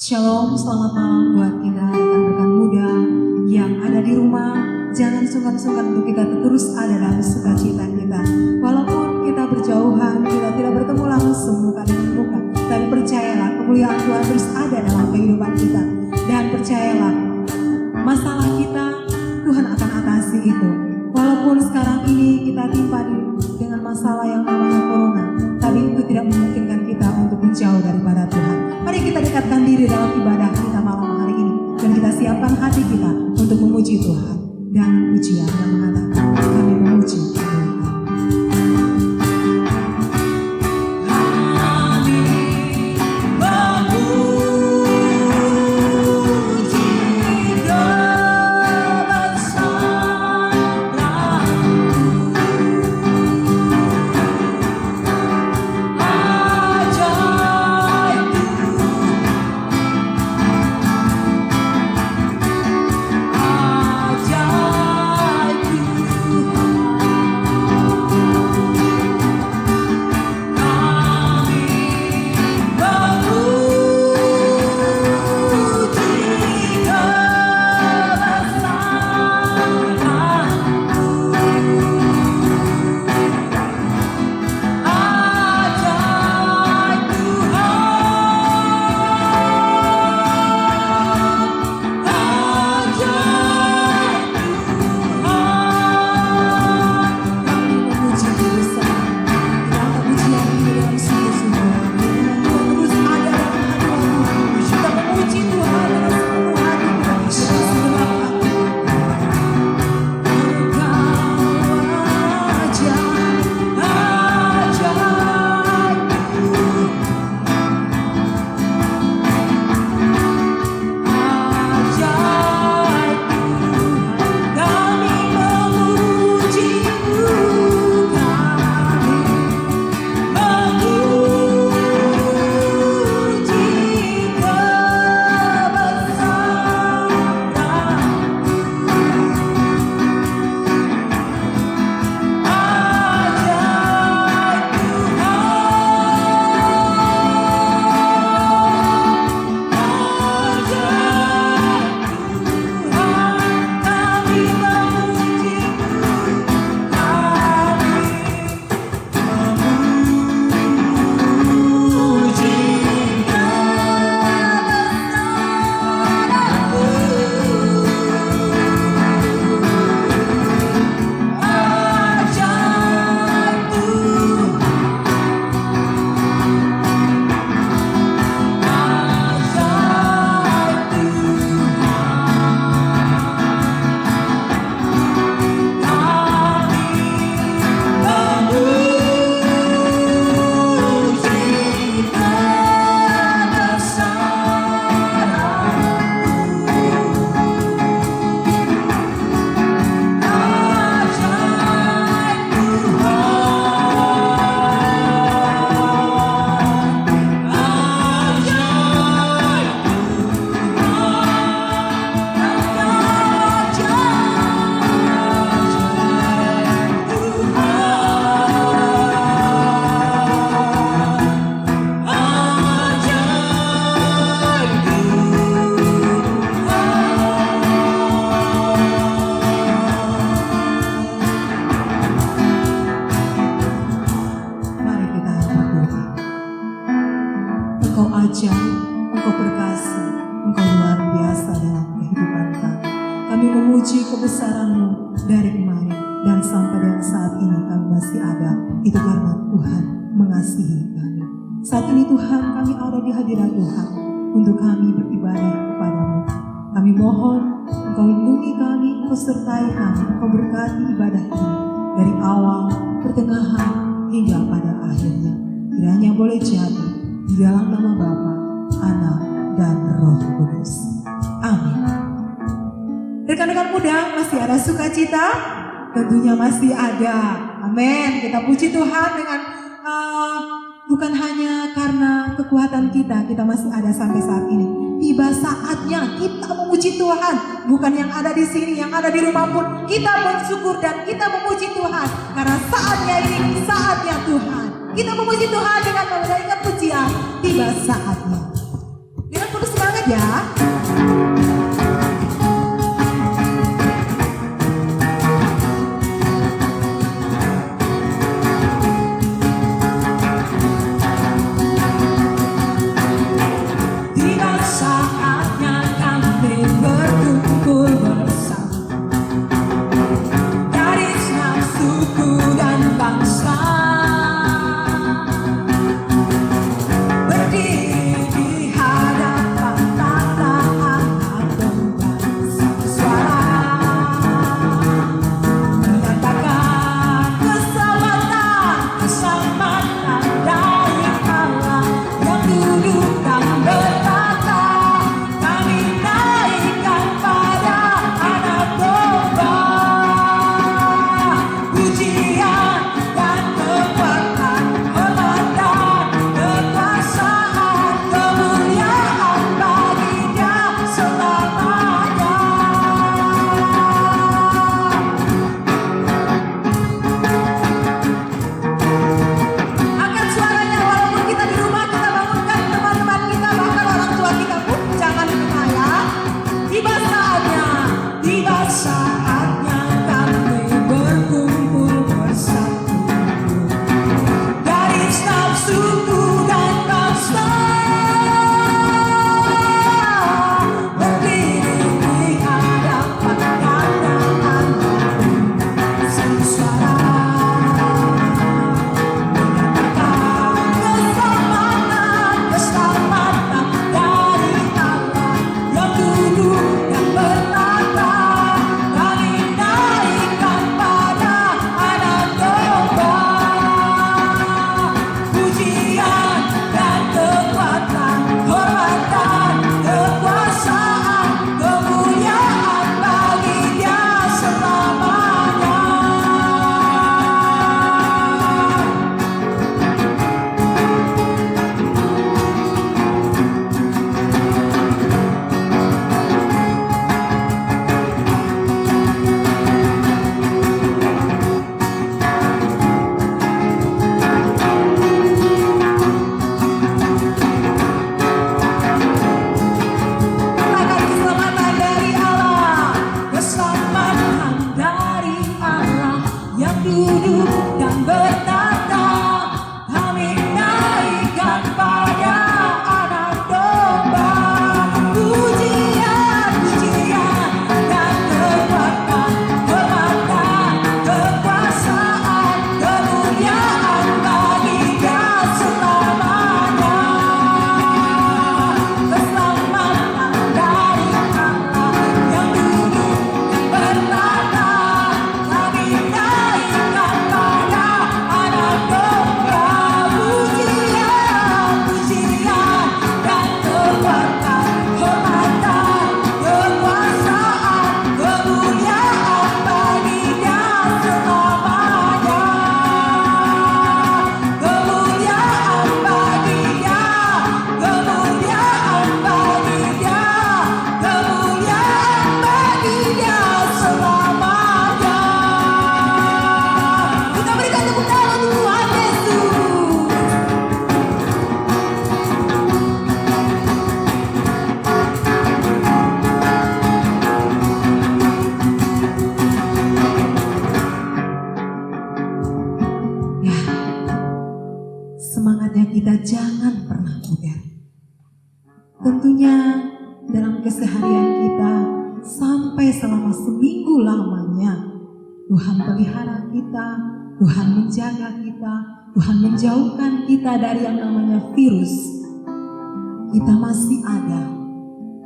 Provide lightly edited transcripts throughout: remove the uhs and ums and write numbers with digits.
Shalom, selamat malam buat kita rekan-rekan muda yang ada di rumah. Jangan sungkan-sungkan untuk kita terus ada dalam sukacita kita. Walaupun kita berjauhan, kita tidak bertemu langsung muka dengan muka, tapi percayalah kemuliaan Tuhan terus ada dalam kehidupan kita. Dan percayalah, masalah kita Tuhan akan atasi itu. Walaupun sekarang ini kita timpa dengan masalah yang namanya corona, tapi itu tidak memungkinkan kita untuk menjauh daripada Tuhan. Mari kita dekatkan diri dalam ibadah kita malam hari ini, dan kita siapkan hati kita untuk memuji Tuhan. Dan pujian yang mengatakan kami memuji Tuhan. Engkau ajaib, Engkau berkasih, Engkau luar biasa dalam kehidupan kami. Kami memuji kebesaran-Mu dari kemarin dan sampai dengan saat ini kami masih ada. Itu karena Tuhan mengasihi kami. Saat ini Tuhan, kami ada di hadirat Tuhan untuk kami beribadah kepada-Mu. Kami mohon Engkau lindungi kami, Engkau sertai kami, Engkau berkati ibadah ini dari awal, pertengahan hingga pada akhirnya. Kiranya boleh jadi di dalam nama Bapa, Anak, dan Roh Kudus. Amin. Rekan-rekan muda, masih ada sukacita? Tentunya masih ada. Amin. Kita puji Tuhan dengan bukan hanya karena kekuatan kita masih ada sampai saat ini. Tiba saatnya kita memuji Tuhan. Bukan yang ada di sini, yang ada di rumah pun kita bersyukur dan kita memuji Tuhan. Karena saatnya ini, saatnya Tuhan. Kita memuji Tuhan dengan memberikan pujian. Tiba saatnya. Dengan penuh semangat ya. Tiba saatnya kami berkumpul bersama dari enam suku dan bangsa, berdiri di hadapan tata angkat domba satu suara, menyatakan keselamatan dari Allah yang duduk dan bertata. Kami naikkan pada anak domba pujian dan kekuatan, hormatan, kekuasaan, kemuliaan bagi Dia selamanya. Angkat suaranya walaupun kita di rumah, kita bangunkan teman-teman kita, bahkan orang tua kita pun jangan lupa ya. Tiba saatnya kami berkumpul bersatu dari enam suku dan bangsa, berdiri di hadapan tata angkat satu suara, keselamatan dari Allah yang duduk dan bertata. Kami naikkan pada anak domba pujian dan kekuatan, hormatan, kekuasaan, kemuliaan bagi Dia selamanya. Katakan keselamatan dari Allah, keselamatan dari Allah yang duduk dan bertata. Kami naikkan pada anak domba pujian, pujian dan kekuatan, hormatan, kekuasaan, kemuliaan bagi Dia selamanya. Keselamatan dari Allah yang duduk dan bertata. Kami naikkan pada anak domba pujian, pujian dan kekuatan, hormatan, kekuasaan, kemuliaan bagi Dia selamanya. Kemuliaan bagi Dia, kemuliaan bagi Dia, kemuliaan bagi Dia selamanya. Kita berikan tepuk tangan untuk Tuhan Yesus. Ya, semangatnya kita jangan pernah pudar. Tentunya dalam keseharian kita sampai selama seminggu lamanya Tuhan pelihara kita, Tuhan menjaga kita, Tuhan menjauhkan kita dari yang namanya virus. Kita masih ada.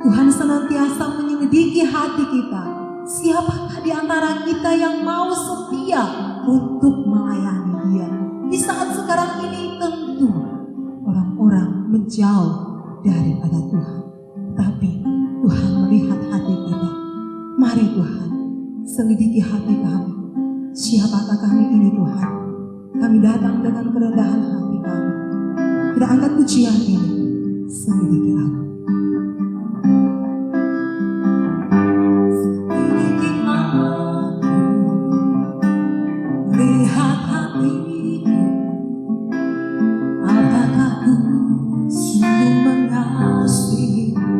Tuhan senantiasa menyelidiki hati kita. Siapakah di antara kita yang mau setia untuk melayani Dia? Di saat sekarang ini tentu orang-orang menjauh daripada Tuhan. Tapi Tuhan melihat hati kita. Mari Tuhan, selidiki hati kami. Siapakah kami ini Tuhan? Kami datang dengan kerendahan hati kami. Kita angkat pujian ini. Selidiki aku. Selidiki aku. Lihat hatiku. Apakah ku sungguh mengasihimu?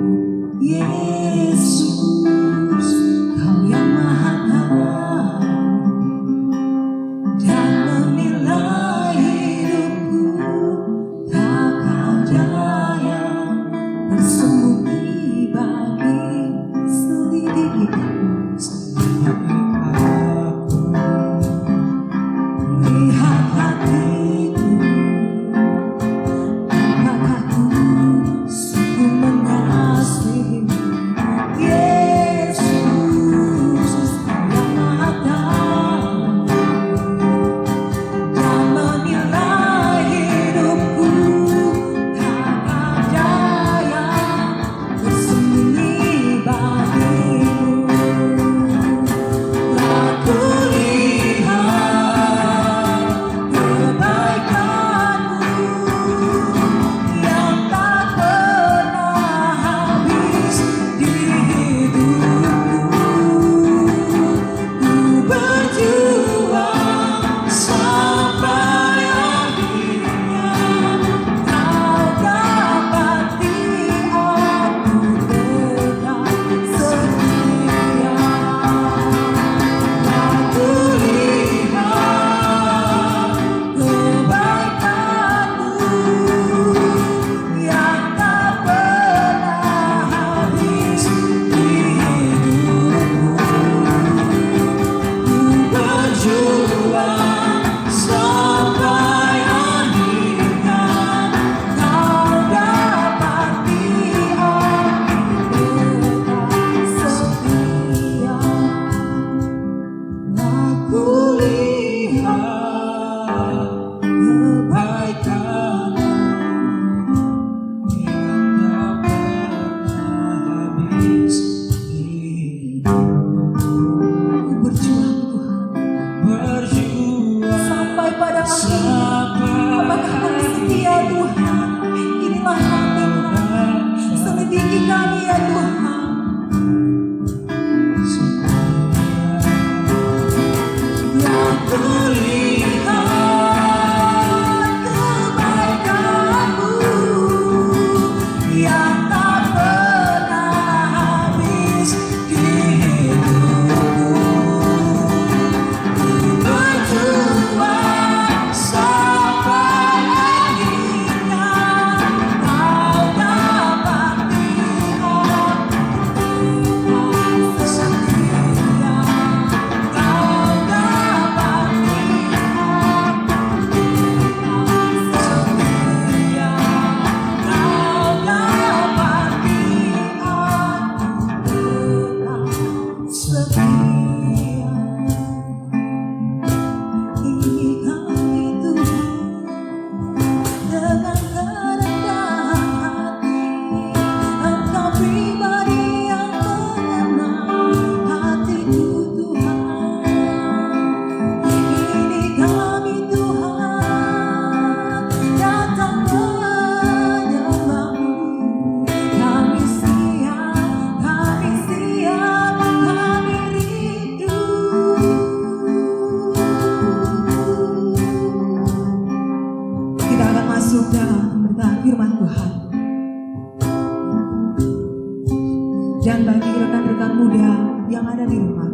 Dan bagi rekan-rekan muda yang ada di rumah,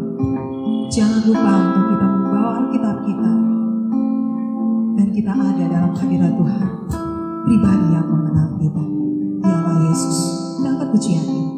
jangan lupa untuk kita membawa Alkitab kita. Dan kita ada dalam hadirat Tuhan, pribadi yang mengenal kita. Dialah Yesus. Kita angkat pujian ini.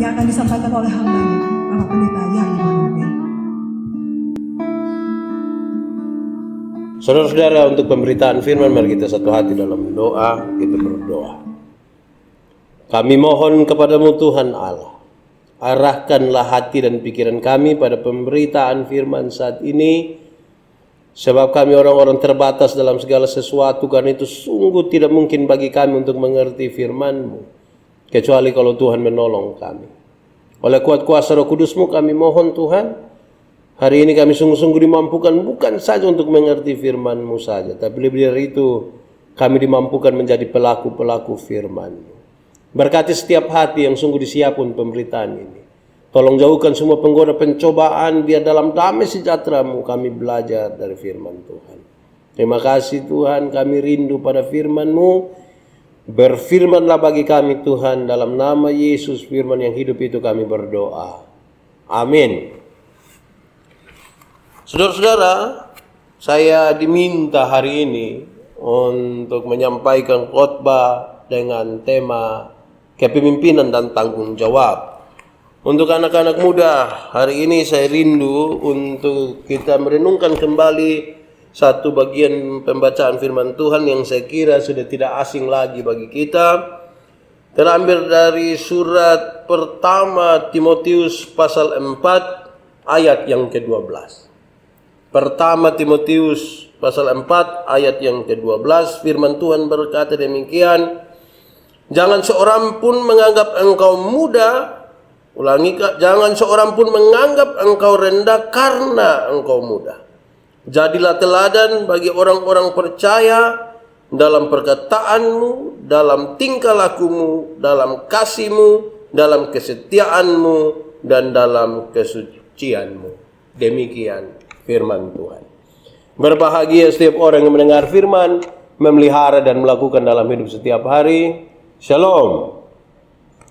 yang akan disampaikan oleh hambanya, Bapak Pendeta Yani Manobe. Saudara-saudara, untuk pemberitaan firman, mari kita satu hati dalam doa. Kita berdoa. Kami mohon kepadamu Tuhan Allah, arahkanlah hati dan pikiran kami pada pemberitaan firman saat ini, sebab kami orang-orang terbatas dalam segala sesuatu, karena itu sungguh tidak mungkin bagi kami untuk mengerti firman-Mu, kecuali kalau Tuhan menolong kami. Oleh kuat kuasa Roh Kudus-Mu kami mohon Tuhan, hari ini kami sungguh-sungguh dimampukan bukan saja untuk mengerti firman-Mu saja, tapi lebih dari itu kami dimampukan menjadi pelaku-pelaku firman-Mu. Berkati setiap hati yang sungguh disiapkan pemberitaan ini. Tolong jauhkan semua penggoda pencobaan, biar dalam damai sejahtera-Mu kami belajar dari firman Tuhan. Terima kasih Tuhan, kami rindu pada firman-Mu. Berfirmanlah bagi kami Tuhan, dalam nama Yesus firman yang hidup itu kami berdoa. Amin. Saudara-saudara, saya diminta hari ini untuk menyampaikan khotbah dengan tema kepemimpinan dan tanggung jawab. Untuk anak-anak muda, hari ini saya rindu untuk kita merenungkan kembali satu bagian pembacaan firman Tuhan yang saya kira sudah tidak asing lagi bagi kita. Terambil dari surat pertama Timotius pasal 4 ayat yang ke-12. Pertama Timotius pasal 4 ayat yang ke-12, firman Tuhan berkata demikian, jangan seorang pun menganggap engkau muda, jangan seorang pun menganggap engkau rendah karena engkau muda. Jadilah teladan bagi orang-orang percaya dalam perkataanmu, dalam tingkah lakumu, dalam kasihmu, dalam kesetiaanmu, dan dalam kesucianmu. Demikian firman Tuhan. Berbahagia setiap orang yang mendengar firman, memelihara dan melakukan dalam hidup setiap hari. Shalom.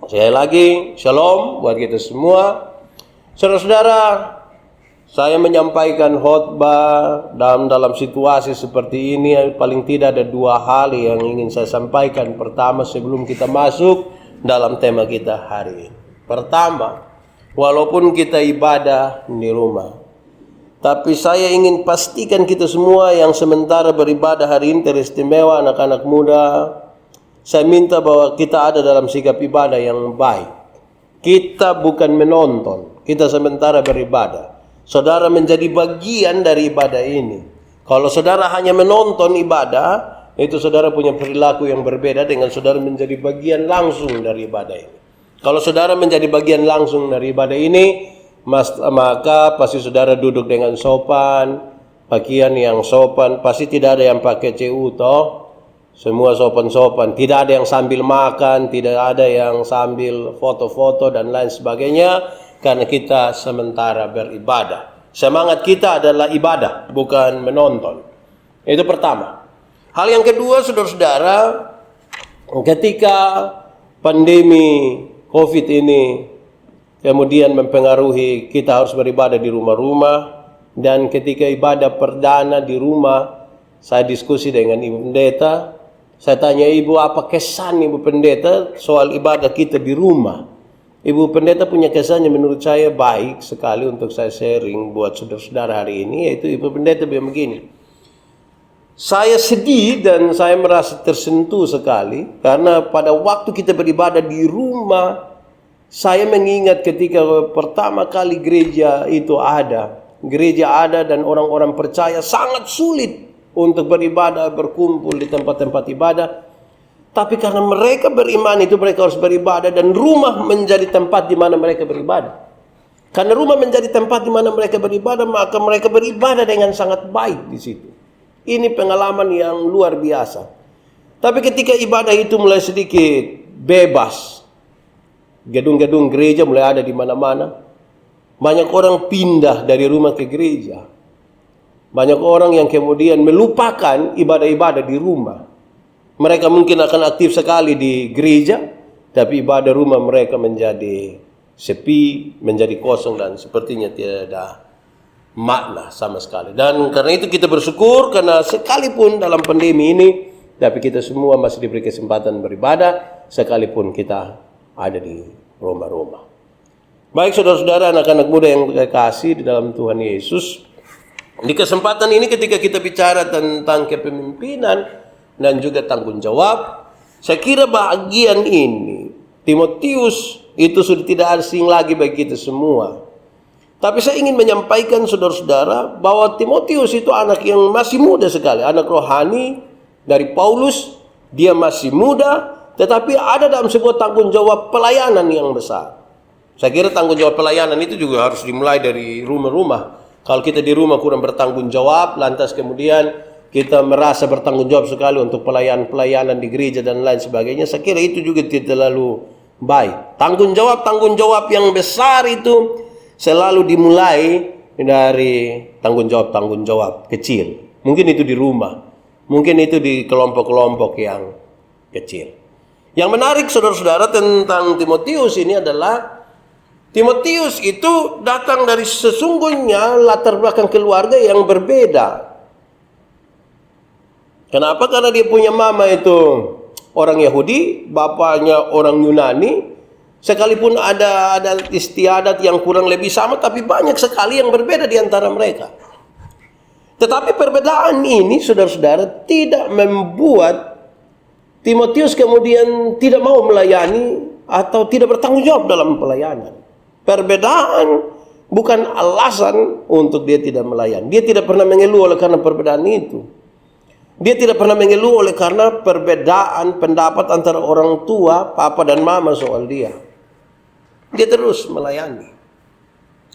Sekali lagi, shalom buat kita semua. Saudara-saudara, saya menyampaikan khotbah dalam situasi seperti ini, paling tidak ada dua hal yang ingin saya sampaikan. Pertama, sebelum kita masuk dalam tema kita hari ini. Pertama, walaupun kita ibadah di rumah, tapi saya ingin pastikan kita semua yang sementara beribadah hari ini, teristimewa anak-anak muda, saya minta bahwa kita ada dalam sikap ibadah yang baik. Kita bukan menonton, kita sementara beribadah. Saudara menjadi bagian dari ibadah ini. Kalau saudara hanya menonton ibadah, itu saudara punya perilaku yang berbeda dengan saudara menjadi bagian langsung dari ibadah ini. Kalau saudara menjadi bagian langsung dari ibadah ini, maka pasti saudara duduk dengan sopan, pakaian yang sopan, pasti tidak ada yang pakai CU toh. Semua sopan-sopan, tidak ada yang sambil makan, tidak ada yang sambil foto-foto dan lain sebagainya, karena kita sementara beribadah. Semangat kita adalah ibadah, bukan menonton. Itu pertama. Hal yang kedua, saudara-saudara, ketika pandemi COVID ini kemudian mempengaruhi kita harus beribadah di rumah-rumah, dan ketika ibadah perdana di rumah, saya diskusi dengan Ibu Pendeta. Saya tanya Ibu, apa kesan Ibu Pendeta soal ibadah kita di rumah? Ibu Pendeta punya kesannya menurut saya baik sekali untuk saya sharing buat saudara-saudara hari ini, yaitu Ibu Pendeta bilang begini. Saya sedih dan saya merasa tersentuh sekali karena pada waktu kita beribadah di rumah, saya mengingat ketika pertama kali gereja itu ada. Gereja ada dan orang-orang percaya sangat sulit untuk beribadah, berkumpul di tempat-tempat ibadah. Tapi karena mereka beriman itu mereka harus beribadah, dan rumah menjadi tempat di mana mereka beribadah. Karena rumah menjadi tempat di mana mereka beribadah, maka mereka beribadah dengan sangat baik di situ. Ini pengalaman yang luar biasa. Tapi ketika ibadah itu mulai sedikit bebas, gedung-gedung gereja mulai ada di mana-mana, banyak orang pindah dari rumah ke gereja. Banyak orang yang kemudian melupakan ibadah-ibadah di rumah. Mereka mungkin akan aktif sekali di gereja, tapi ibadah rumah mereka menjadi sepi, menjadi kosong, dan sepertinya tidak ada makna sama sekali. Dan karena itu kita bersyukur karena sekalipun dalam pandemi ini, tapi kita semua masih diberi kesempatan beribadah, sekalipun kita ada di rumah-rumah. Baik saudara-saudara, anak-anak muda yang terkasih di dalam Tuhan Yesus, di kesempatan ini ketika kita bicara tentang kepemimpinan dan juga tanggung jawab, saya kira bagian ini Timotius itu sudah tidak asing lagi bagi kita semua. Tapi saya ingin menyampaikan saudara-saudara bahwa Timotius itu anak yang masih muda sekali, anak rohani dari Paulus. Dia masih muda, tetapi ada dalam sebuah tanggung jawab pelayanan yang besar. Saya kira tanggung jawab pelayanan itu juga harus dimulai dari rumah-rumah. Kalau kita di rumah kurang bertanggung jawab, lantas kemudian kita merasa bertanggung jawab sekali untuk pelayanan di gereja dan lain sebagainya, saya kira itu juga tidak terlalu baik. Tanggung jawab yang besar itu selalu dimulai dari tanggung jawab kecil. Mungkin itu di rumah, mungkin itu di kelompok-kelompok yang kecil. Yang menarik saudara-saudara tentang Timotius ini adalah Timotius itu datang dari sesungguhnya latar belakang keluarga yang berbeda. Kenapa? Karena dia punya mama itu orang Yahudi, bapaknya orang Yunani. Sekalipun ada istiadat yang kurang lebih sama, tapi banyak sekali yang berbeda di antara mereka. Tetapi perbedaan ini, saudara-saudara, tidak membuat Timotius kemudian tidak mau melayani atau tidak bertanggung jawab dalam pelayanan. Perbedaan bukan alasan untuk dia tidak melayani. Dia tidak pernah mengeluh oleh karena perbedaan itu. Dia tidak pernah mengeluh oleh karena perbedaan pendapat antara orang tua, papa dan mama soal dia. Dia terus melayani.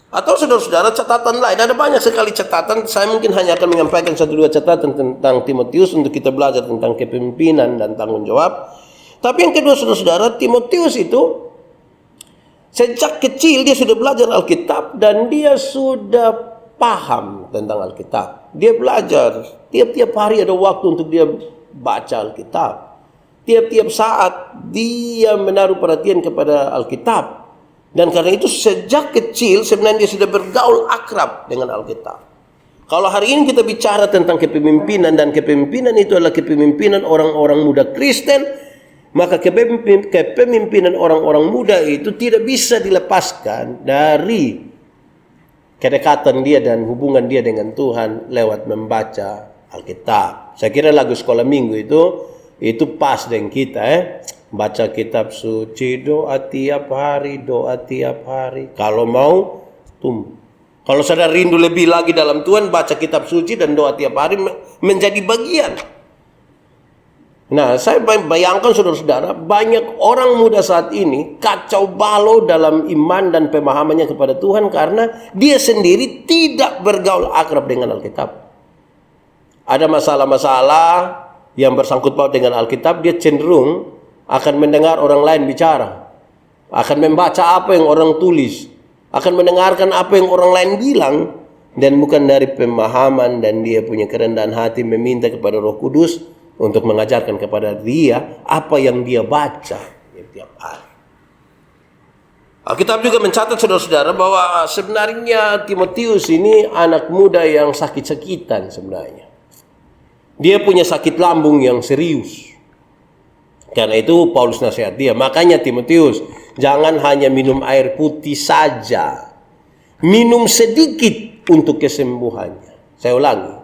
Atau saudara-saudara, catatan lain, ada banyak sekali catatan. Saya mungkin hanya akan menyampaikan 1-2 catatan tentang Timotius untuk kita belajar tentang kepemimpinan dan tanggung jawab. Tapi yang kedua, saudara-saudara, Timotius itu sejak kecil dia sudah belajar Alkitab dan dia sudah paham tentang Alkitab. Dia belajar, tiap-tiap hari ada waktu untuk dia baca Alkitab. Tiap-tiap saat dia menaruh perhatian kepada Alkitab. Dan karena itu sejak kecil sebenarnya dia sudah bergaul akrab dengan Alkitab. Kalau hari ini kita bicara tentang kepemimpinan, dan kepemimpinan itu adalah kepemimpinan orang-orang muda Kristen, maka kepemimpinan orang-orang muda itu tidak bisa dilepaskan dari kedekatan dia dan hubungan dia dengan Tuhan lewat membaca Alkitab. Saya kira lagu sekolah minggu itu pas dengan kita, baca kitab suci, doa tiap hari. Kalau mau tumbuh. Kalau saudara rindu lebih lagi dalam Tuhan, baca kitab suci dan doa tiap hari menjadi bagian. Nah, saya bayangkan saudara-saudara, banyak orang muda saat ini kacau balau dalam iman dan pemahamannya kepada Tuhan karena dia sendiri tidak bergaul akrab dengan Alkitab. Ada masalah-masalah yang bersangkut paut dengan Alkitab, dia cenderung akan mendengar orang lain bicara, akan membaca apa yang orang tulis, akan mendengarkan apa yang orang lain bilang, dan bukan dari pemahaman dan dia punya kerendahan hati meminta kepada Roh Kudus untuk mengajarkan kepada dia apa yang dia baca setiap hari. Alkitab juga mencatat saudara-saudara bahwa sebenarnya Timotius ini anak muda yang sakit-sakitan sebenarnya. Dia punya sakit lambung yang serius. Karena itu Paulus nasihat dia. Makanya Timotius, jangan hanya minum air putih saja. Minum sedikit untuk kesembuhannya. Saya ulangi.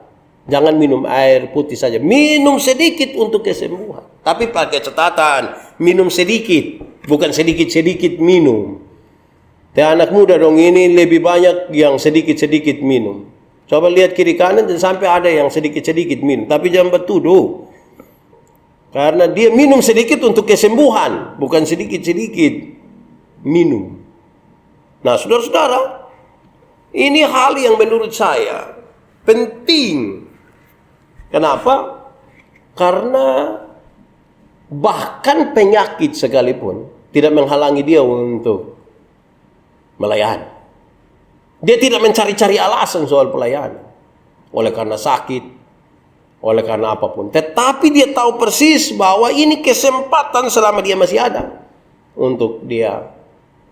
Jangan minum air putih saja. Minum sedikit untuk kesembuhan. Tapi pakai catatan. Minum sedikit. Bukan sedikit-sedikit minum. Dan anak muda dong ini lebih banyak yang sedikit-sedikit minum. Coba lihat kiri kanan dan sampai ada yang sedikit-sedikit minum. Tapi jangan bertuduh. Karena dia minum sedikit untuk kesembuhan. Bukan sedikit-sedikit minum. Nah saudara-saudara, ini hal yang menurut saya penting. Kenapa? Karena bahkan penyakit sekalipun tidak menghalangi dia untuk melayani. Dia tidak mencari-cari alasan soal pelayanan. Oleh karena sakit, oleh karena apapun. Tetapi dia tahu persis bahwa ini kesempatan selama dia masih ada untuk dia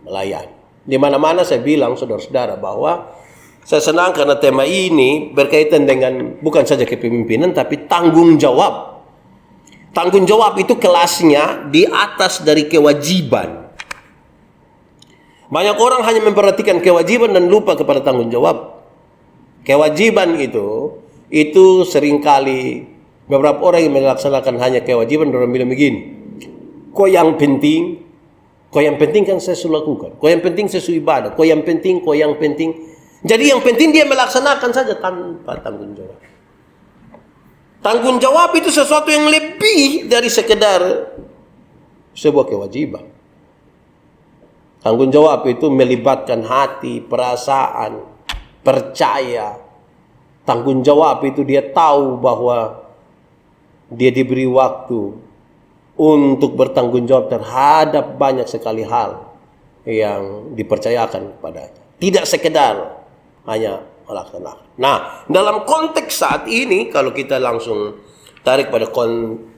melayani. Di mana-mana saya bilang saudara-saudara bahwa saya senang karena tema ini berkaitan dengan bukan saja kepemimpinan tapi tanggung jawab. Tanggung jawab itu kelasnya di atas dari kewajiban. Banyak orang hanya memperhatikan kewajiban dan lupa kepada tanggung jawab. Kewajiban itu seringkali beberapa orang yang melaksanakan hanya kewajiban, orang bilang begini, kok yang penting kan saya sudah lakukan, kok yang penting saya sudah ibadah, kok yang penting. Jadi yang penting dia melaksanakan saja tanpa tanggung jawab. Tanggung jawab itu sesuatu yang lebih dari sekedar sebuah kewajiban. Tanggung jawab itu melibatkan hati, perasaan, percaya. Tanggung jawab itu dia tahu bahwa dia diberi waktu untuk bertanggung jawab terhadap banyak sekali hal yang dipercayakan kepadanya. Tidak sekedar hanya melaksanakan. Nah, dalam konteks saat ini, kalau kita langsung tarik pada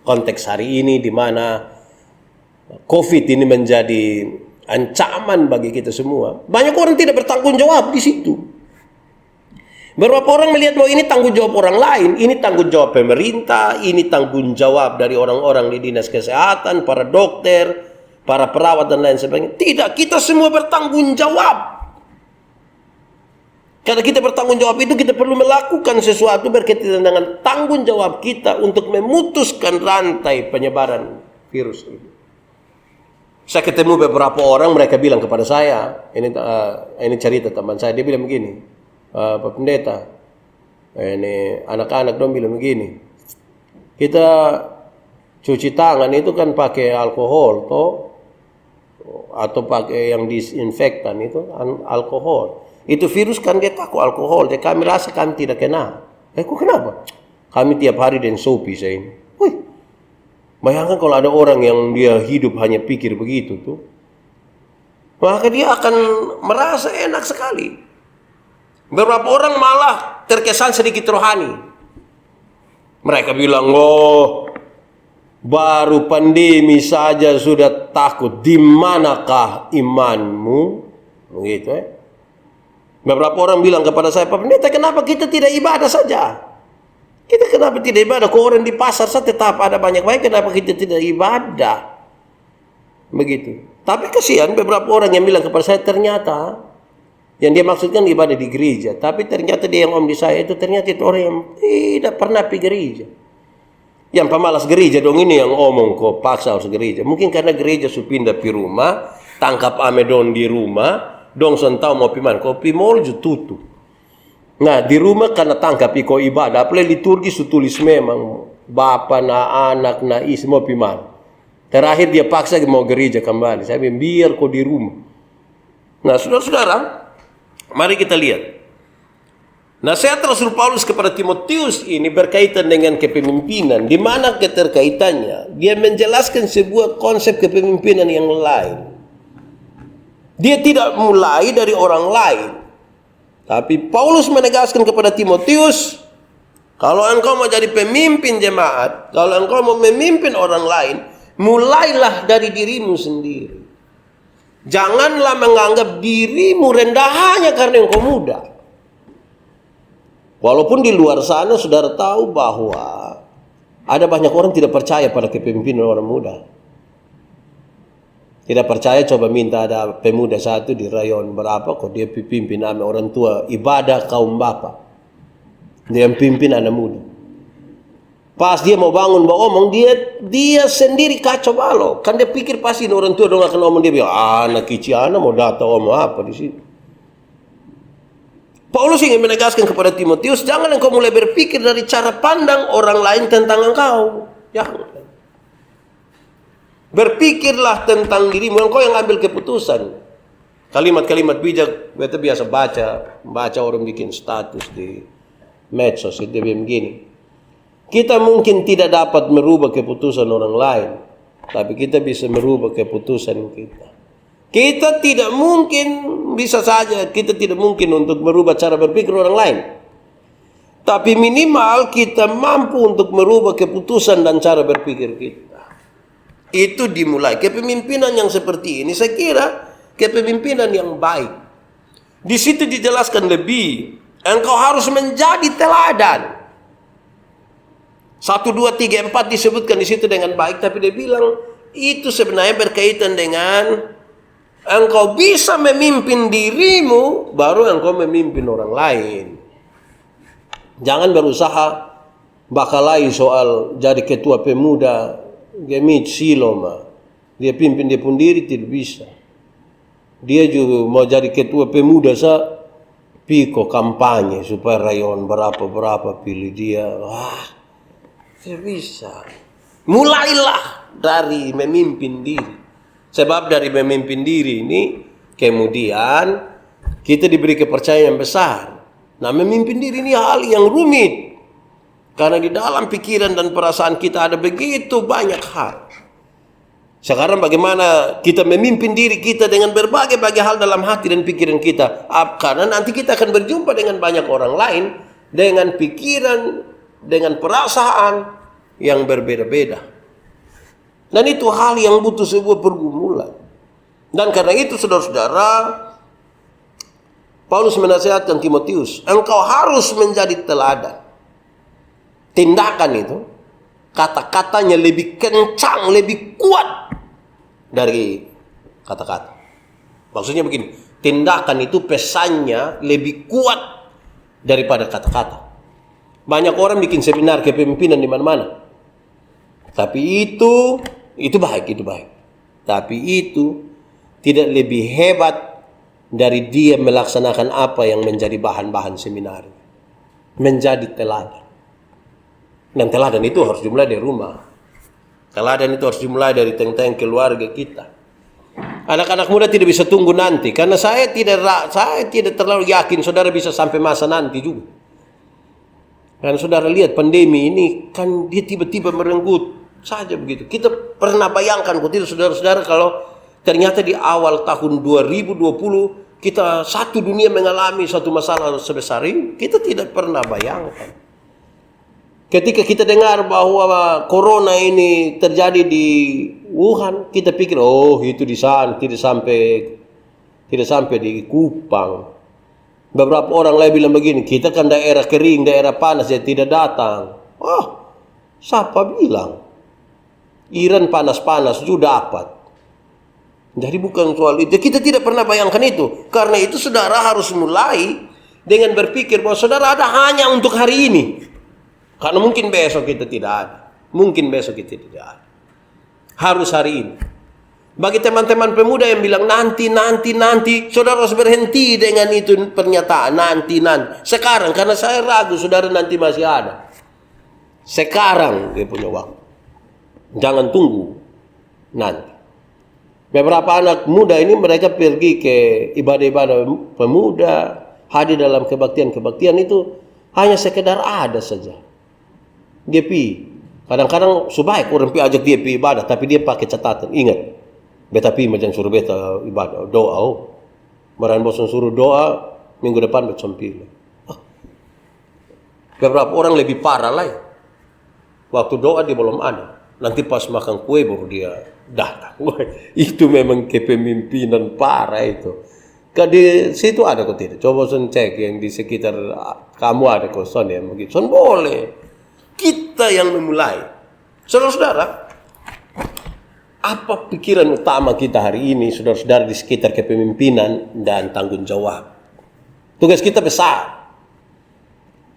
konteks hari ini, di mana COVID ini menjadi ancaman bagi kita semua, banyak orang tidak bertanggung jawab di situ. Beberapa orang melihat bahwa ini tanggung jawab orang lain, ini tanggung jawab pemerintah, ini tanggung jawab dari orang-orang di dinas kesehatan, para dokter, para perawat dan lain sebagainya. Tidak, kita semua bertanggung jawab. Karena kita bertanggung jawab itu, kita perlu melakukan sesuatu berkaitan dengan tanggung jawab kita untuk memutuskan rantai penyebaran virus ini. Saya ketemu beberapa orang, mereka bilang kepada saya, ini cerita teman saya, dia bilang begini, Pak Pendeta, ini anak-anak dong bilang begini, kita cuci tangan itu kan pakai alkohol atau pakai yang disinfektan itu alkohol. Itu virus kan dia takut alkohol, jadi kami rasa kami tidak kena. Kok kenapa? Kami tiap hari dan sopi saya ini. Bayangkan kalau ada orang yang dia hidup hanya pikir begitu tuh, maka dia akan merasa enak sekali. Beberapa orang malah terkesan sedikit rohani. Mereka bilang, baru pandemi saja sudah takut, di manakah imanmu? Begitu Beberapa orang bilang kepada saya, Pak Pendeta, kenapa kita tidak ibadah saja? Kita kenapa tidak ibadah? Kok orang di pasar saja tetap ada banyak-banyak, kenapa kita tidak ibadah? Begitu. Tapi kasihan beberapa orang yang bilang kepada saya, ternyata yang dia maksudkan ibadah di gereja, tapi ternyata dia yang om di saya itu ternyata itu orang yang tidak pernah pergi gereja. Yang pemalas gereja dong ini yang omong kok paksa harus gereja. Mungkin karena gereja su pindah pi rumah, tangkap amedon di rumah, dong sontau mau piman, kopi mall ju tutup. Nah, di rumah karena tangkap iko ibadah, apalagi liturgi su tulis memang bapa na anak na istri mau piman. Terakhir dia paksa mau gereja kembali. Saya bilang biar kau di rumah. Nah, saudara-saudara, mari kita lihat. Nasihat Rasul Paulus kepada Timotius ini berkaitan dengan kepemimpinan. Di mana keterkaitannya? Dia menjelaskan sebuah konsep kepemimpinan yang lain. Dia tidak mulai dari orang lain. Tapi Paulus menegaskan kepada Timotius, kalau engkau mau jadi pemimpin jemaat, kalau engkau mau memimpin orang lain, mulailah dari dirimu sendiri. Janganlah menganggap dirimu rendah hanya karena engkau muda. Walaupun di luar sana saudara tahu bahwa ada banyak orang tidak percaya pada kepemimpinan orang muda. Tidak percaya, coba minta ada pemuda satu di rayon berapa, kok dia pimpin nama orang tua ibadah kaum bapak. Dia pimpin anak muda. Pas dia mau bangun, mau omong, dia sendiri kacau balau. Kan dia pikir pasti orang tua dong akan omong, dia bilang, anak kecil anak mau datang omong apa di sini. Paulus ingin menegaskan kepada Timotius, jangan engkau mulai berpikir dari cara pandang orang lain tentang engkau. Jangan. Berpikirlah tentang dirimu, engkau yang ambil keputusan. Kalimat-kalimat bijak, kita biasa baca orang bikin status di medsos, itu begini. Kita mungkin tidak dapat merubah keputusan orang lain, tapi kita bisa merubah keputusan kita. Kita tidak mungkin, bisa saja kita tidak mungkin untuk merubah cara berpikir orang lain. Tapi minimal kita mampu untuk merubah keputusan dan cara berpikir kita. Itu dimulai. Kepemimpinan yang seperti ini, saya kira kepemimpinan yang baik. Di situ dijelaskan lebih, engkau harus menjadi teladan. 1, 2, 3, 4 disebutkan di situ dengan baik, tapi dia bilang itu sebenarnya berkaitan dengan Engkau bisa memimpin dirimu, baru engkau memimpin orang lain. Jangan berusaha bakalai soal jadi ketua pemuda, gemit siloma. Dia pimpin dia pun diri tidak bisa. Dia juga mau jadi ketua pemuda piko kampanye supaya rayon berapa pilih dia. Wah, tidak bisa. Mulailah dari memimpin diri. Sebab dari memimpin diri ini kemudian kita diberi kepercayaan yang besar. Nah, memimpin diri ini hal yang rumit. Karena di dalam pikiran dan perasaan kita ada begitu banyak hal. Sekarang bagaimana kita memimpin diri kita dengan berbagai hal dalam hati dan pikiran kita. Karena nanti kita akan berjumpa dengan banyak orang lain dengan pikiran, dengan perasaan yang berbeda-beda. Dan itu hal yang butuh sebuah pergumulan. Dan karena itu saudara-saudara, Paulus menasihatkan Timotius, engkau harus menjadi teladan. Tindakan itu, kata-katanya lebih kencang, lebih kuat dari kata-kata. Maksudnya begini, tindakan itu pesannya lebih kuat daripada kata-kata. Banyak orang bikin seminar kepemimpinan di mana-mana. Tapi itu baik. Tapi itu tidak lebih hebat dari dia melaksanakan apa yang menjadi bahan-bahan seminar. Menjadi teladan. Dan teladan itu harus dimulai dari rumah. Teladan itu harus dimulai dari teng-teng keluarga kita. Anak-anak muda tidak bisa tunggu nanti. Karena saya tidak terlalu yakin saudara bisa sampai masa nanti juga. Karena saudara lihat pandemi ini kan dia tiba-tiba merenggut saja begitu. Kita pernah bayangkan kok tidak saudara-saudara kalau ternyata di awal tahun 2020 kita satu dunia mengalami satu masalah sebesar ini. Kita tidak pernah bayangkan. Ketika kita dengar bahwa corona ini terjadi di Wuhan, kita pikir, oh itu di sana, tidak sampai di Kupang. Beberapa orang lain bilang begini, kita kan daerah kering, daerah panas, ya tidak datang. Oh, siapa bilang? Iran panas-panas juga dapat. Jadi bukan soal itu. Kita tidak pernah bayangkan itu. Karena itu saudara harus mulai dengan berpikir bahwa saudara ada hanya untuk hari ini. Karena mungkin besok kita tidak ada. Harus hari ini. Bagi teman-teman pemuda yang bilang nanti, saudara harus berhenti dengan itu pernyataan nanti. Sekarang, karena saya ragu saudara nanti masih ada. Sekarang dia punya waktu. Jangan tunggu nanti. Beberapa anak muda ini mereka pergi ke ibadah-ibadah pemuda, hadir dalam kebaktian-kebaktian itu hanya sekedar ada saja. Dia pi. Kadang-kadang sebaik orang pi ajak dia pi ibadah, tapi dia pakai catatan. Ingat, beta pi macam suruh beta ibadah, doa. Maran bosan suruh doa, minggu depan beta pilih. Beberapa orang lebih parah lah. Waktu doa dia belum ada. Nanti pas makan kue baru dia datang. Itu memang kepemimpinan parah itu. Di situ ada kok tidak? Coba son cek yang di sekitar kamu ada kok son yang begitu. Son boleh. Kita yang memulai. Saudara-saudara, apa pikiran utama kita hari ini, saudara-saudara, di sekitar kepemimpinan dan tanggung jawab? Tugas kita besar.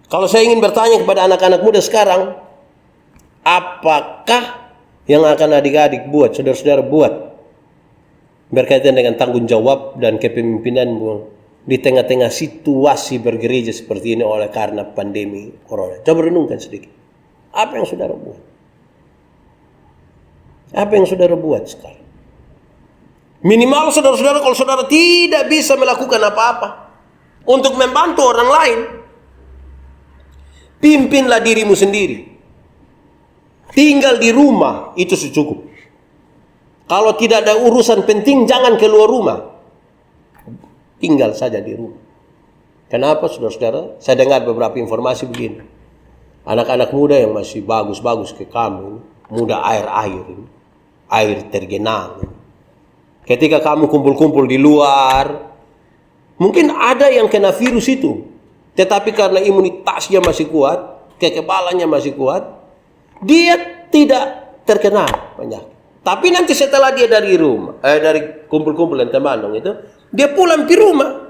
Kalau saya ingin bertanya kepada anak-anak muda sekarang, apakah yang akan adik-adik buat, saudara-saudara buat, berkaitan dengan tanggung jawab dan kepemimpinan di tengah-tengah situasi bergereja seperti ini oleh karena pandemi corona? Coba renungkan sedikit. Apa yang saudara buat? Apa yang saudara buat sekarang? Minimal saudara-saudara, kalau saudara tidak bisa melakukan apa-apa untuk membantu orang lain, pimpinlah dirimu sendiri. Tinggal di rumah, itu cukup. Kalau tidak ada urusan penting, jangan keluar rumah. Tinggal saja di rumah. Kenapa saudara-saudara? Saya dengar beberapa informasi begini. Anak-anak muda yang masih bagus-bagus ke kamu, muda air ini, air tergenang. Ketika kamu kumpul-kumpul di luar, mungkin ada yang kena virus itu. Tetapi karena imunitasnya masih kuat, kekebalannya masih kuat, dia tidak terkena penyakit. Tapi nanti setelah dia dari rumah, dari kumpul-kumpul dan teman itu, dia pulang ke rumah.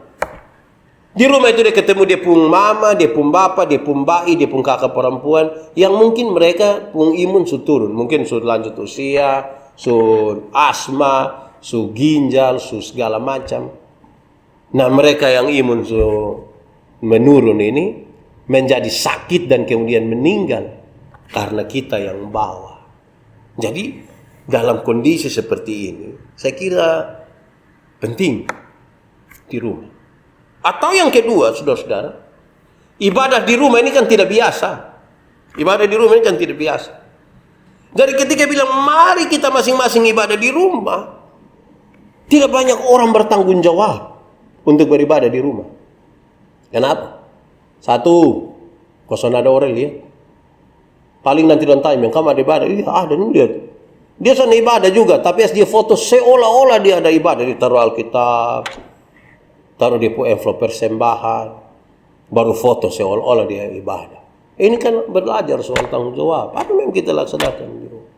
Di rumah itu dia ketemu dia pun mama, dia pun bapak, dia pun bayi, dia pun kakak perempuan yang mungkin mereka pun imun su turun, mungkin su lanjut usia, su asma, su ginjal, su segala macam. Nah, mereka yang imun su menurun ini menjadi sakit dan kemudian meninggal karena kita yang bawa. Jadi dalam kondisi seperti ini, saya kira penting di rumah. Atau yang kedua, saudara-saudara, ibadah di rumah ini kan tidak biasa. Ibadah di rumah ini kan tidak biasa. Jadi ketika bilang, mari kita masing-masing ibadah di rumah, tidak banyak orang bertanggung jawab untuk beribadah di rumah. Kenapa? Satu, kosong ada orang lihat. Paling nanti dan tanya, kamu ada ibadah? Iya, ada nih lihat. Dia sana ibadah juga, tapi as dia foto seolah-olah dia ada ibadah. Dia taruh Alkitab, taruh dia envelope persembahan, baru foto seolah-olah dia ibadah. Ini kan belajar soal tanggung jawab. Apa yang kita laksanakan di rumah?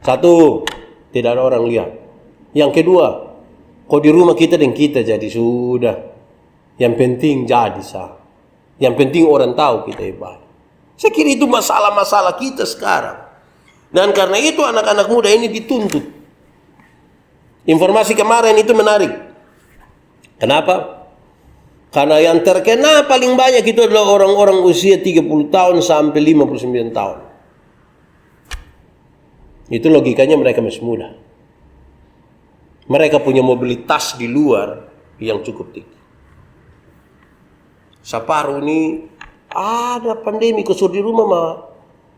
Satu, tidak ada orang lihat. Yang kedua, kok di rumah kita dan kita jadi sudah. Yang penting jadi sah. Yang penting orang tahu kita ibadah. Saya kira itu masalah-masalah kita sekarang. Dan karena itu anak-anak muda ini dituntut. Informasi kemarin itu menarik. Kenapa? Karena yang terkena paling banyak itu adalah orang-orang usia 30 tahun sampai 59 tahun. Itu logikanya mereka masih muda. Mereka punya mobilitas di luar yang cukup tinggi. Separuh ini ada pandemi kusur di rumah mah.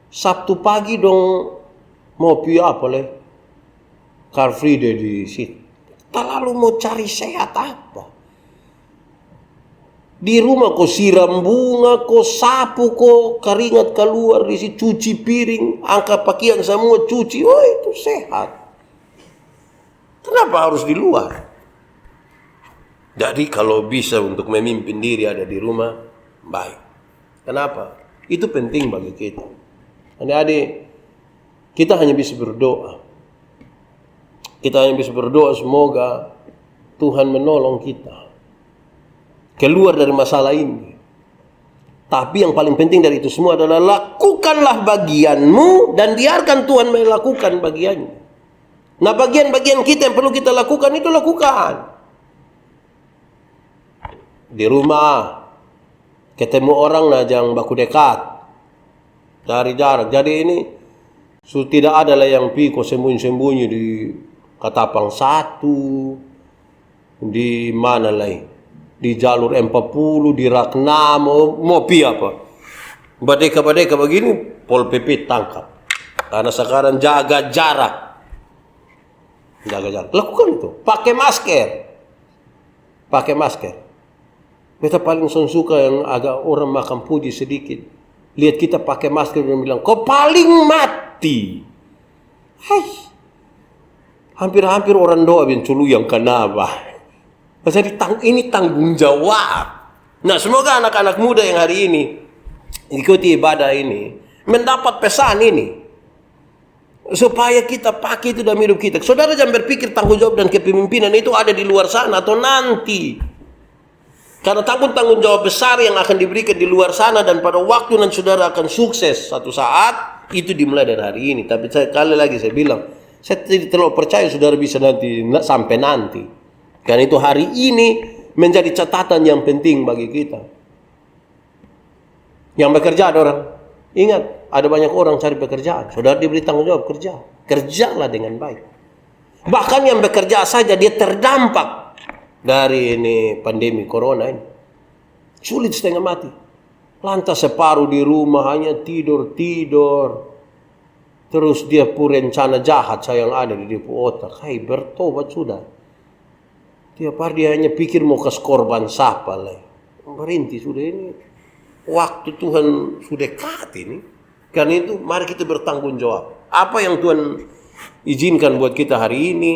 Sabtu pagi dong mau pi apa leh? Car Free Day di situ. Terlalu mau cari sehat apa? Di rumah kok siram bunga, kok sapu, kok keringat keluar di situ, cuci piring, angkat pakaian semua cuci. Oh, itu sehat. Kenapa harus di luar? Jadi kalau bisa untuk memimpin diri ada di rumah, baik. Kenapa? Itu penting bagi kita. Adik-adik, kita hanya bisa berdoa. Kita hanya bisa berdoa semoga Tuhan menolong kita keluar dari masalah ini. Tapi yang paling penting dari itu semua adalah lakukanlah bagianmu dan biarkan Tuhan melakukan bagiannya. Nah, bagian-bagian kita yang perlu kita lakukan itu lakukan. Di rumah ketemu orang nah jangan baku dekat, cari jarak. Jadi ini tidak ada lah yang piko sembunyi-sembunyi di Katapang 1, di mana lain, di jalur M40, di Ragnamo, mau pi apa? Badeka-badeka begini, Pol PP tangkap. Karena sekarang jaga jarak. Jaga jarak. Lakukan itu. Pakai masker. Pakai masker. Kita paling suka yang agak orang makan puji sedikit. Lihat kita pakai masker dan bilang, kau paling mati. Hai. Hampir-hampir orang doa yang culu yang kenapa. Jadi ini tanggung jawab. Nah, semoga anak-anak muda yang hari ini ikuti ibadah ini mendapat pesan ini. Supaya kita pakai itu dalam hidup kita. Saudara jangan berpikir tanggung jawab dan kepemimpinan itu ada di luar sana atau nanti. Karena tanggung jawab besar yang akan diberikan di luar sana dan pada waktu nanti saudara akan sukses satu saat itu dimulai dari hari ini. Tapi sekali lagi saya bilang, saya tidak terlalu percaya saudara bisa nanti sampai nanti. Karena itu hari ini menjadi catatan yang penting bagi kita. Yang bekerja ada orang. Ingat, ada banyak orang cari pekerjaan. Saudara diberi tanggung jawab kerja. Kerjalah dengan baik. Bahkan yang bekerja saja dia terdampak dari ini pandemi corona ini. Sulit setengah mati. Lantas separuh di rumah hanya tidur. Terus dia pun rencana jahat saya yang ada di otak. Hai, bertobat sudah. Tiap hari dia hanya pikir mau kas korban siapa lah. Berhenti sudah ini. Waktu Tuhan sudah dekat ini. Karena itu mari kita bertanggung jawab. Apa yang Tuhan izinkan buat kita hari ini,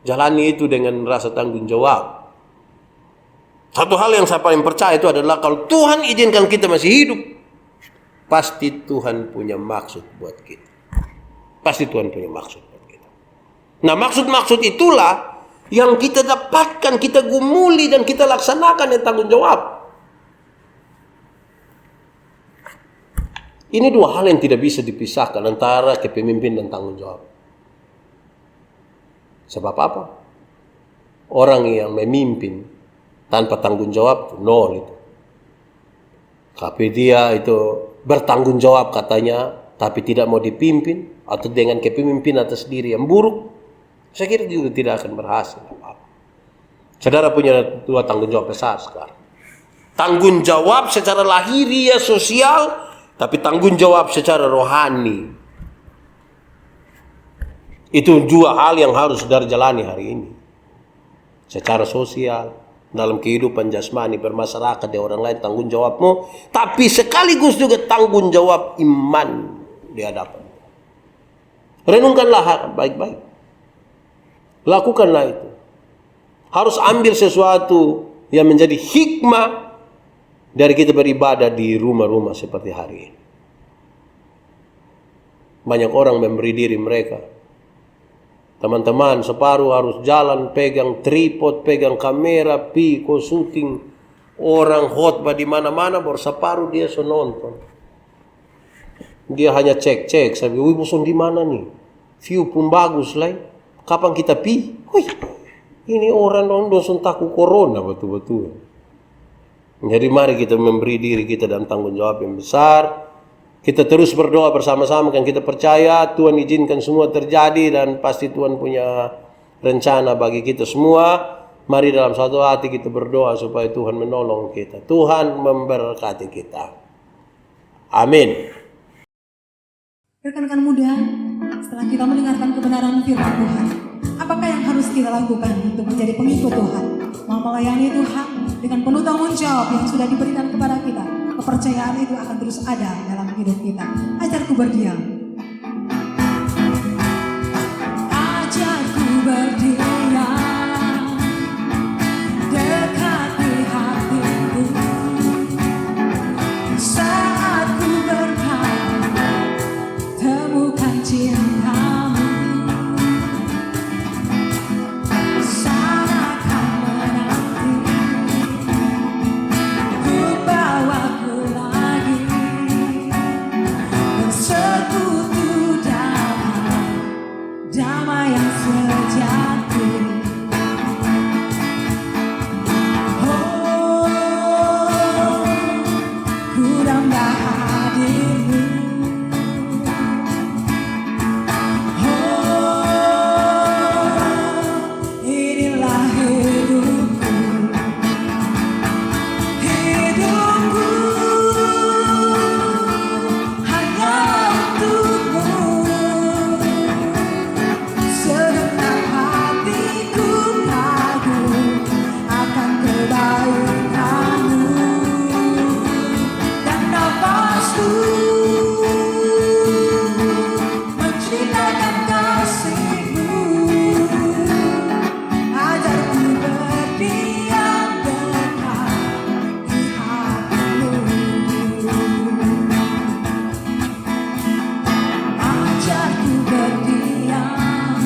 jalani itu dengan rasa tanggung jawab. Satu hal yang saya paling percaya itu adalah kalau Tuhan izinkan kita masih hidup, pasti Tuhan punya maksud buat kita. Pasti Tuhan punya maksud buat kita. Nah, maksud-maksud itulah yang kita dapatkan, kita gumuli dan kita laksanakan yang tanggung jawab. Ini dua hal yang tidak bisa dipisahkan antara kepemimpinan dan tanggung jawab. Sebab apa? Orang yang memimpin tanpa tanggung jawab, nol itu. Tapi dia itu bertanggung jawab katanya, tapi tidak mau dipimpin, atau dengan kepemimpinan atas diri yang buruk, saya kira juga tidak akan berhasil. Saudara punya dua tanggung jawab besar sekarang. Tanggung jawab secara lahiriah sosial, tapi tanggung jawab secara rohani. Itu dua hal yang harus saudara jalani hari ini. Secara sosial, dalam kehidupan jasmani, bermasyarakat di orang lain, tanggung jawabmu, tapi sekaligus juga tanggung jawab iman di hadapan. Renungkanlah baik-baik. Lakukanlah itu. Harus ambil sesuatu yang menjadi hikmah dari kita beribadah di rumah-rumah seperti hari ini. Banyak orang memberi diri mereka. Teman-teman, separuh harus jalan, pegang tripod, pegang kamera, piko, syuting. Orang khotbah di mana-mana, baru separuh dia so nonton. Dia hanya cek-cek, sampai, wih bosan di mana nih? View pun bagus lah. Kapan kita pi? Wih, ini orang dosen takut corona betul-betul. Jadi mari kita memberi diri kita dan tanggung jawab yang besar. Kita terus berdoa bersama-sama, kan kita percaya Tuhan izinkan semua terjadi dan pasti Tuhan punya rencana bagi kita semua. Mari dalam satu hati kita berdoa supaya Tuhan menolong kita. Tuhan memberkati kita. Amin. Rekan-rekan muda, setelah kita mendengarkan kebenaran firman Tuhan, apakah yang harus kita lakukan untuk menjadi pengikut Tuhan? Mau melayani Tuhan dengan penuh tanggung jawab yang sudah diberikan kepada kita. Kepercayaan itu akan terus ada dalam hidup kita. Ajarku berdiam. Ajarku berdiam, dekati hatiku. Saat ku berharap temukan cintamu. Sana kau menanti, ku bawa ku lagi bersekutu dalam damai yang sejati. Oh, ku nambah hadirmu. Inilah hidupku, hidupku hanya untukmu. Segenap hatiku kagum akan kebaikanmu, dan nafasku menceritakan kasihmu. Ajarku berdiam dekat di hatimu. Ajarku berdiam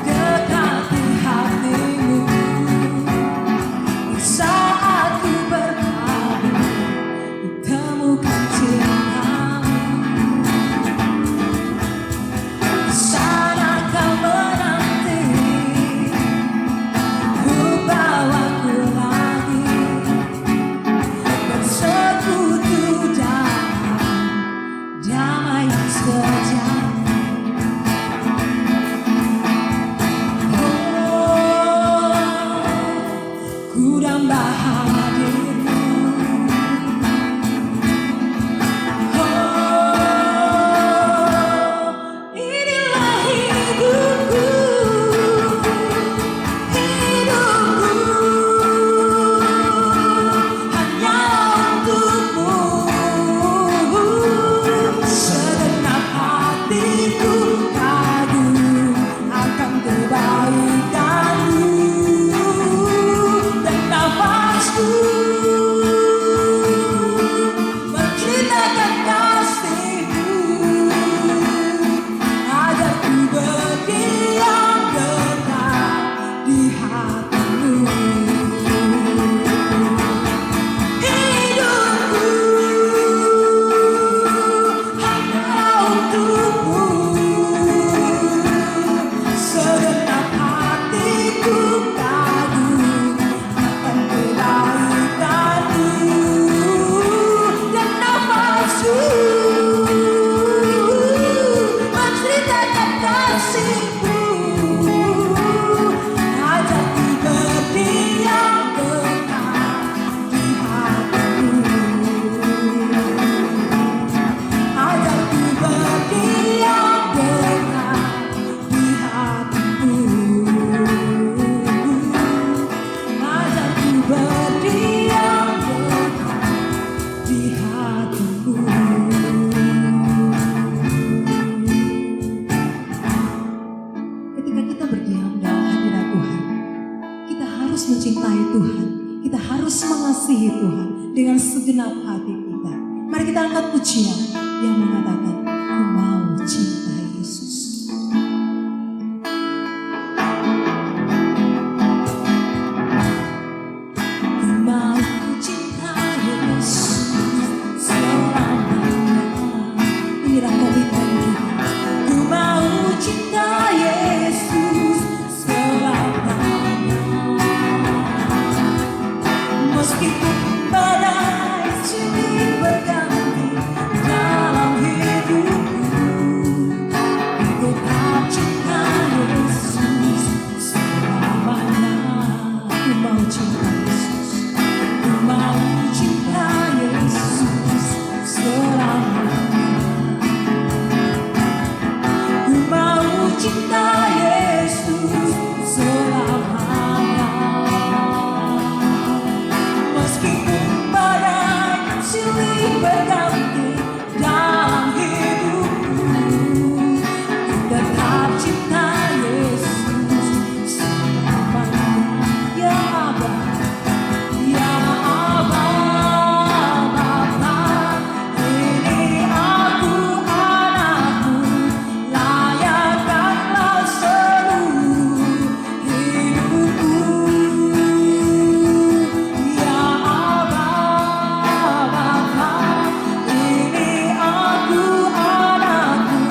dekat di hatimu. Di saat ku berharap temukan cintamu. Sana kau menanti, ku bawa ku lagi bersekutu dalam damai yang sejati. Oh, ku nambah hadirmu. Oh, inilah hidupku, hidupku hanya untukmu. Segenap hatiku kagum akan kebaikanmu, dan nafasku harus mencintai Tuhan. Kita harus mengasihi Tuhan dengan segenap hati kita. Mari kita angkat pujian yang mengatakan, "Ku mau cintai Yesus." Ku mau cintai Yesus selamanya. Inilah komitmen kita. Ku mau cintai Yesus selamanya. Meskipun badai silih berganti dalam hidupku, ku tetap cinta Yesus selamanya. Ku mau cinta Yesus, ku mau cinta Yesus selamanya. Ku mau cinta Yesus selamanya. Meskipun badai silih berganti dalam hidupku, ku tetap cinta Yesus selamanya. Ya Aba, ya Aba, Bapa, ini aku anakmu, layakkanlah seluruh hidupku. Ya Aba, Bapa, ini aku anakmu,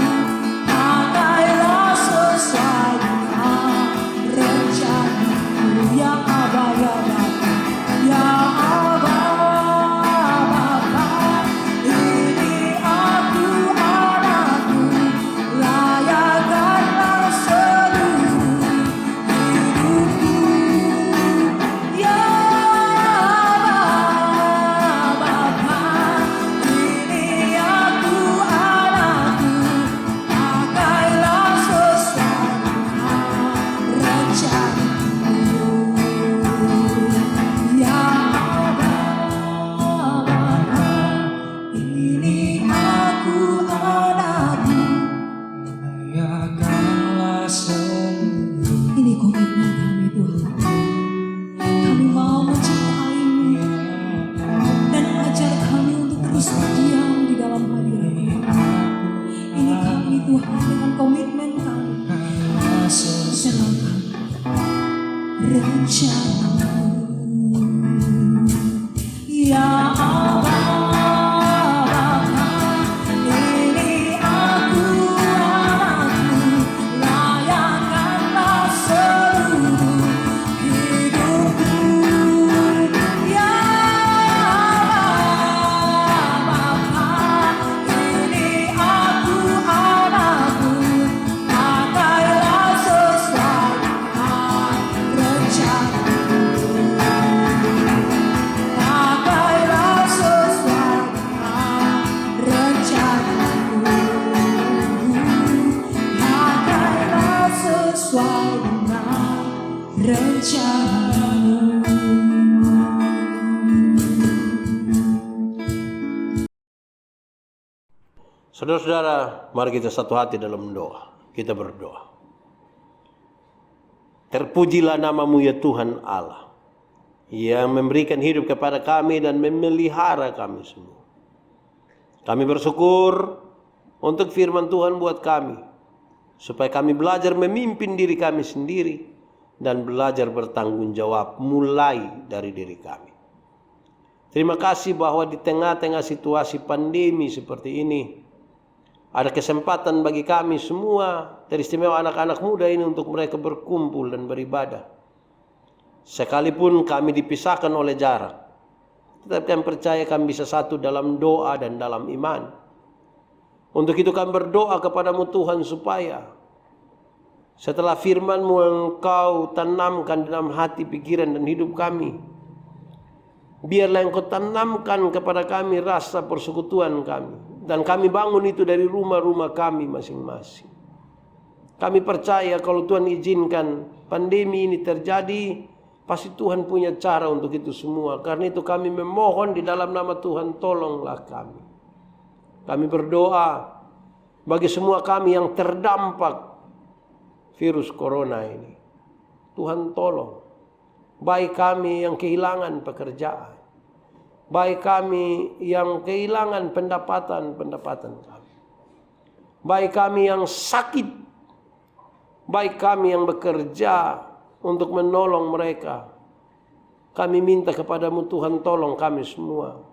pakailah sesuai dengan rencanamu. Ya Aba, ya Bapa, ya Aba, Bapa, ini aku anakmu, layakkanlah seluruh hidupku. Ya Bapa, ini aku anakmu, pakailah sesuai dengan rencanamu. Ya Bapa, ini aku anakmu, layakkanlah seluruh. Ini komitmen kami Tuhan. Kami mau mencintai-Mu dan ajar kami untuk terus berdiam di dalam hadirat-Mu. Ini kami Tuhan dengan komitmen kami jalankan rencana-Mu. Ya Aba, Bapa, ini aku anakmu, layakkanlah seluruh hidupku. Ya Bapa, ini aku anakmu, pakailah sesuai dengan rencanamu. Pakailah sesuai dengan rencanamu. Pakailah sesuai dengan rencanamu. Saudara-saudara, mari kita satu hati dalam doa. Kita berdoa. Terpujilah nama-Mu ya Tuhan Allah, yang memberikan hidup kepada kami dan memelihara kami semua. Kami bersyukur untuk firman Tuhan buat kami, supaya kami belajar memimpin diri kami sendiri dan belajar bertanggung jawab mulai dari diri kami. Terima kasih bahwa di tengah-tengah situasi pandemi seperti ini, ada kesempatan bagi kami semua, teristimewa anak-anak muda ini, untuk mereka berkumpul dan beribadah. Sekalipun kami dipisahkan oleh jarak, tetapi kami percaya kami bisa satu dalam doa dan dalam iman. Untuk itu kami berdoa kepada-Mu Tuhan, supaya setelah firman-Mu Engkau tanamkan dalam hati, pikiran dan hidup kami, biarlah Engkau tanamkan kepada kami rasa persekutuan kami, dan kami bangun itu dari rumah-rumah kami masing-masing. Kami percaya kalau Tuhan izinkan pandemi ini terjadi, pasti Tuhan punya cara untuk itu semua. Karena itu kami memohon di dalam nama Tuhan, tolonglah kami. Kami berdoa bagi semua kami yang terdampak virus corona ini. Tuhan tolong. baik kami yang kehilangan pekerjaan, baik kami yang kehilangan pendapatan kami, baik kami yang sakit, baik kami yang bekerja untuk menolong mereka. Kami minta kepadamu Tuhan, tolong kami semua.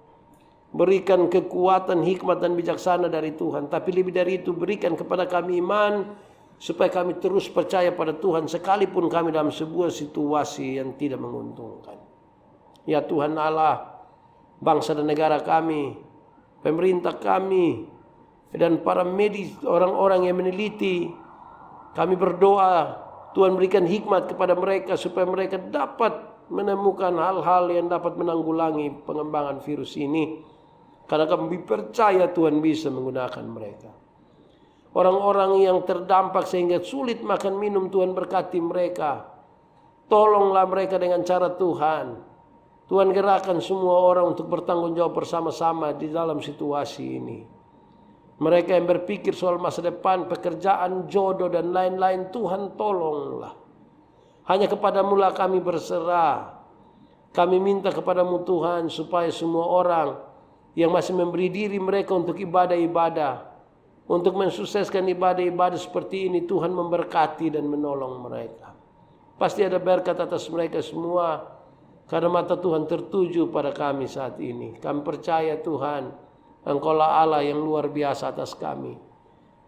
Berikan kekuatan, hikmat dan bijaksana dari Tuhan. Tapi lebih dari itu, berikan kepada kami iman, supaya kami terus percaya pada Tuhan, sekalipun kami dalam sebuah situasi yang tidak menguntungkan. Ya Tuhan Allah, bangsa dan negara kami, pemerintah kami, dan para medis, orang-orang yang meneliti, kami berdoa, Tuhan berikan hikmat kepada mereka, supaya mereka dapat menemukan hal-hal yang dapat menanggulangi pengembangan virus ini. Karena kami percaya Tuhan bisa menggunakan mereka. Orang-orang yang terdampak sehingga sulit makan minum, Tuhan berkati mereka. Tolonglah mereka dengan cara Tuhan. Tuhan gerakkan semua orang untuk bertanggung jawab bersama-sama di dalam situasi ini. Mereka yang berpikir soal masa depan, pekerjaan, jodoh dan lain-lain, Tuhan tolonglah. Hanya kepadamu lah kami berserah. Kami minta kepadamu Tuhan, supaya semua orang yang masih memberi diri mereka untuk ibadah-ibadah, untuk mensukseskan ibadah-ibadah seperti ini, Tuhan memberkati dan menolong mereka. Pasti ada berkat atas mereka semua, karena mata Tuhan tertuju pada kami saat ini. Kami percaya Tuhan, Engkaulah Allah yang luar biasa atas kami.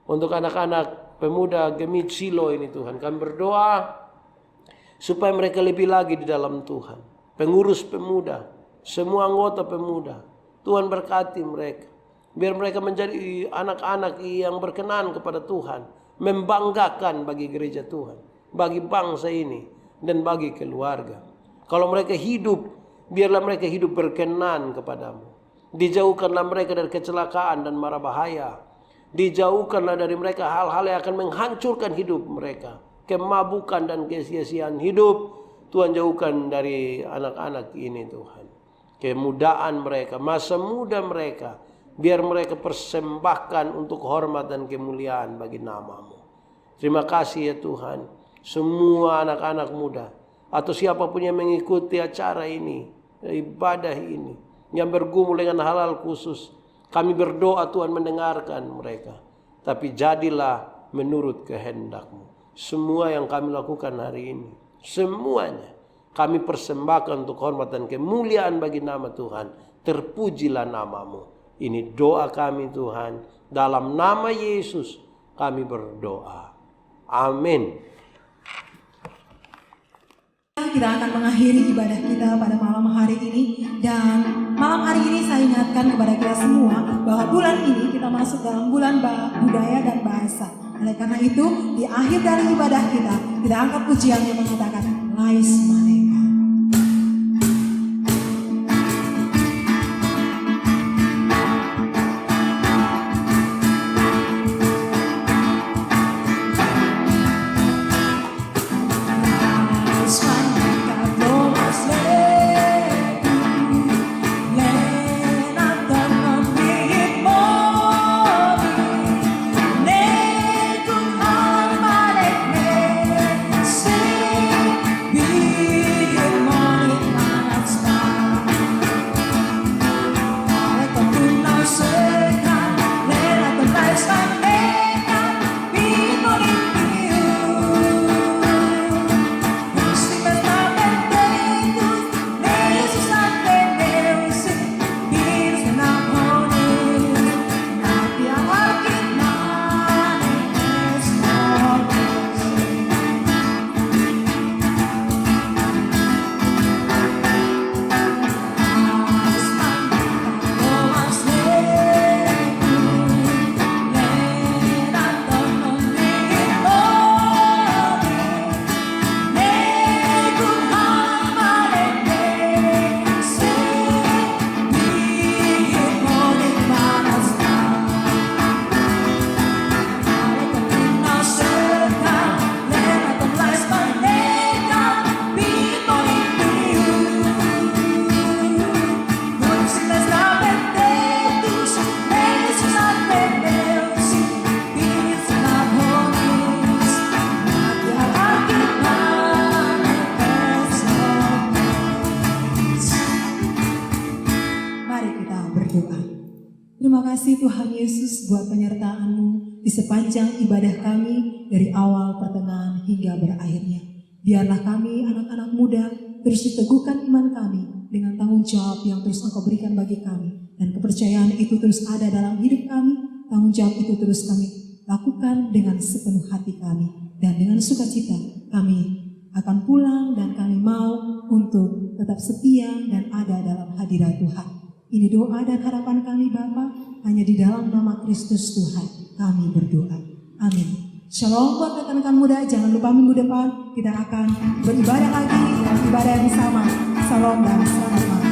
Untuk anak-anak pemuda Gemit Silo ini Tuhan, kami berdoa supaya mereka lebih lagi di dalam Tuhan. Pengurus pemuda, semua anggota pemuda, Tuhan berkati mereka. Biar mereka menjadi anak-anak yang berkenan kepada Tuhan, membanggakan bagi gereja Tuhan, bagi bangsa ini, dan bagi keluarga. Kalau mereka hidup, biarlah mereka hidup berkenan kepadamu. Dijauhkanlah mereka dari kecelakaan dan mara bahaya. Dijauhkanlah dari mereka hal-hal yang akan menghancurkan hidup mereka. Kemabukan dan kesia-siaan hidup, Tuhan jauhkan dari anak-anak ini Tuhan. Kemudaan mereka, masa muda mereka, biar mereka persembahkan untuk hormat dan kemuliaan bagi namamu. Terima kasih ya Tuhan. Semua anak-anak muda atau siapapun yang mengikuti acara ini, ibadah ini, yang bergumul dengan hal-hal khusus, kami berdoa Tuhan mendengarkan mereka. Tapi jadilah menurut kehendak-Mu. Semua yang kami lakukan hari ini, semuanya kami persembahkan untuk hormat dan kemuliaan bagi nama Tuhan. Terpujilah namamu. Ini doa kami Tuhan. Dalam nama Yesus kami berdoa. Amin. Kita akan mengakhiri ibadah kita pada malam hari ini. Dan malam hari ini saya ingatkan kepada kita semua bahwa bulan ini kita masuk dalam bulan budaya dan bahasa. Oleh karena itu, di akhir dari ibadah kita angkat pujian yang mengatakan Lais Maneka. Be Terima kasih Tuhan Yesus buat penyertaan-Mu di sepanjang ibadah kami dari awal, pertengahan, hingga berakhirnya. Biarlah kami anak-anak muda terus diteguhkan iman kami dengan tanggung jawab yang terus Engkau berikan bagi kami. Dan kepercayaan itu terus ada dalam hidup kami, tanggung jawab itu terus kami lakukan dengan sepenuh hati kami. Dan dengan sukacita kami akan pulang dan kami mau untuk tetap setia dan ada dalam hadirat Tuhan. Ini doa dan harapan kami Bapa, hanya di dalam nama Kristus Tuhan kami berdoa. Amin. Shalom buat rekan-rekan muda, jangan lupa minggu depan kita akan beribadah lagi, ibadah yang sama. Salam dan selamat malam.